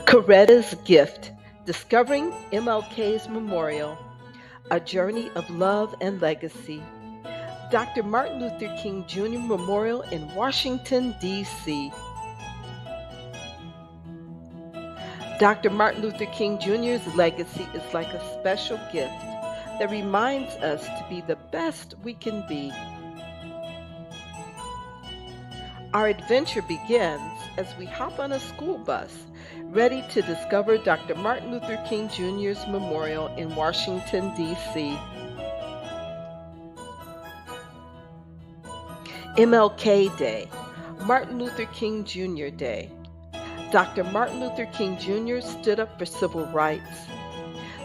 Coretta's Gift, Discovering MLK's Memorial, A Journey of Love and Legacy. Dr. Martin Luther King Jr. Memorial in Washington, D.C. Dr. Martin Luther King Jr.'s legacy is like a special gift that reminds us to be the best we can be. Our adventure begins as we hop on a school bus, ready to discover Dr. Martin Luther King Jr.'s memorial in Washington, D.C. MLK Day, Martin Luther King Jr. Day. Dr. Martin Luther King Jr. stood up for civil rights.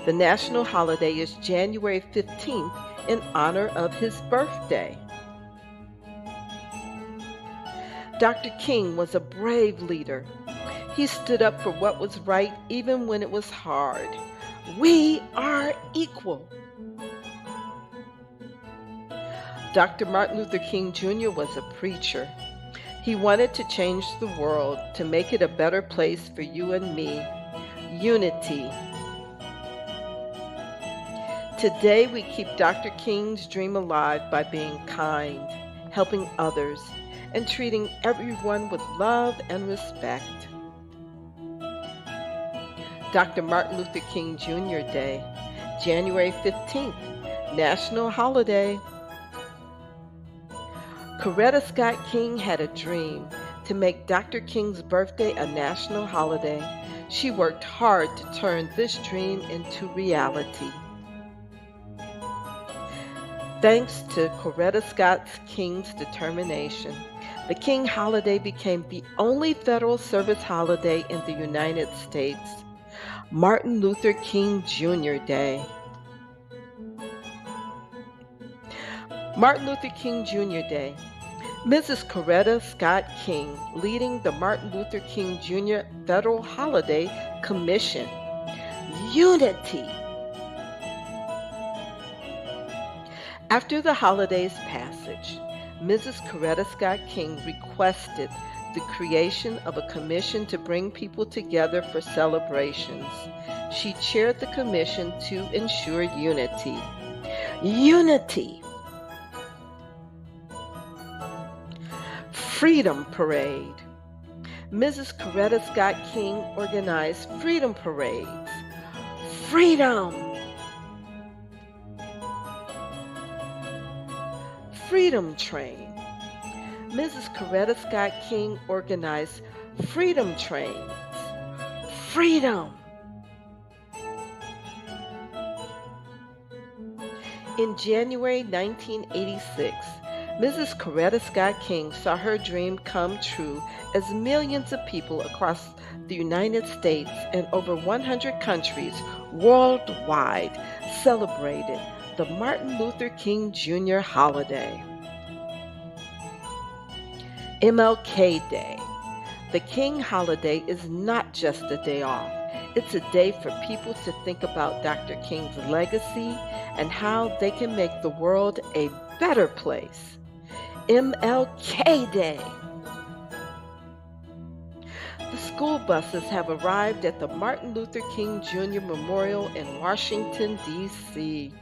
The national holiday is January 15th in honor of his birthday. Dr. King was a brave leader. He stood up for what was right even when it was hard. We are equal. Dr. Martin Luther King Jr. was a preacher. He wanted to change the world, to make it a better place for you and me. Unity. Today we keep Dr. King's dream alive by being kind, helping others, and treating everyone with love and respect. Dr. Martin Luther King Jr. Day, January 15th, national holiday. Coretta Scott King had a dream to make Dr. King's birthday a national holiday. She worked hard to turn this dream into reality. Thanks to Coretta Scott King's determination, the King holiday became the only federal service holiday in the United States. Martin Luther King Jr. Day. Martin Luther King Jr. Day. Mrs. Coretta Scott King leading the Martin Luther King Jr. Federal Holiday Commission. Unity. After the holiday's passage, Mrs. Coretta Scott King requested the creation of a commission to bring people together for celebrations. She chaired the commission to ensure unity. Unity. Freedom Parade. Mrs. Coretta Scott King organized freedom parades. Freedom. Freedom Train. Mrs. Coretta Scott King organized freedom trains. Freedom. In January 1986, Mrs. Coretta Scott King saw her dream come true as millions of people across the United States and over 100 countries worldwide celebrated the Martin Luther King Jr. holiday. MLK Day. The King holiday is not just a day off. It's a day for people to think about Dr. King's legacy and how they can make the world a better place. MLK Day. The school buses have arrived at the Martin Luther King Jr. Memorial in Washington, D.C.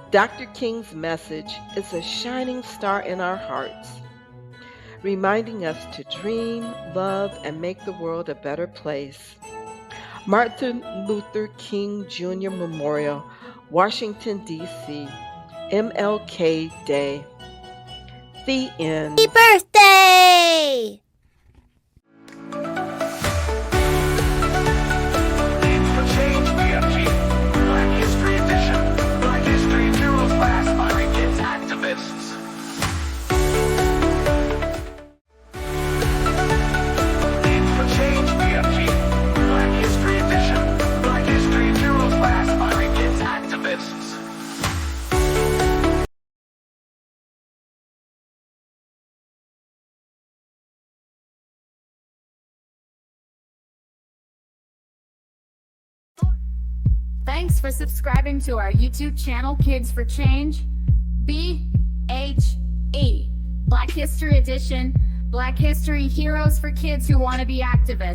Dr. King's message is a shining star in our hearts, reminding us to dream, love, and make the world a better place. Martin Luther King Jr. Memorial, Washington, D.C. MLK Day. The end. Happy birthday! Black History Edition. Black History Mural Class by Kids Activists. Lead for Change BFG. Black History Edition. Black History Mural Class by Kids Activists. Thanks for subscribing to our YouTube channel, Kids for Change, BHE, Black History Edition, Black History Heroes for kids who want to be activists.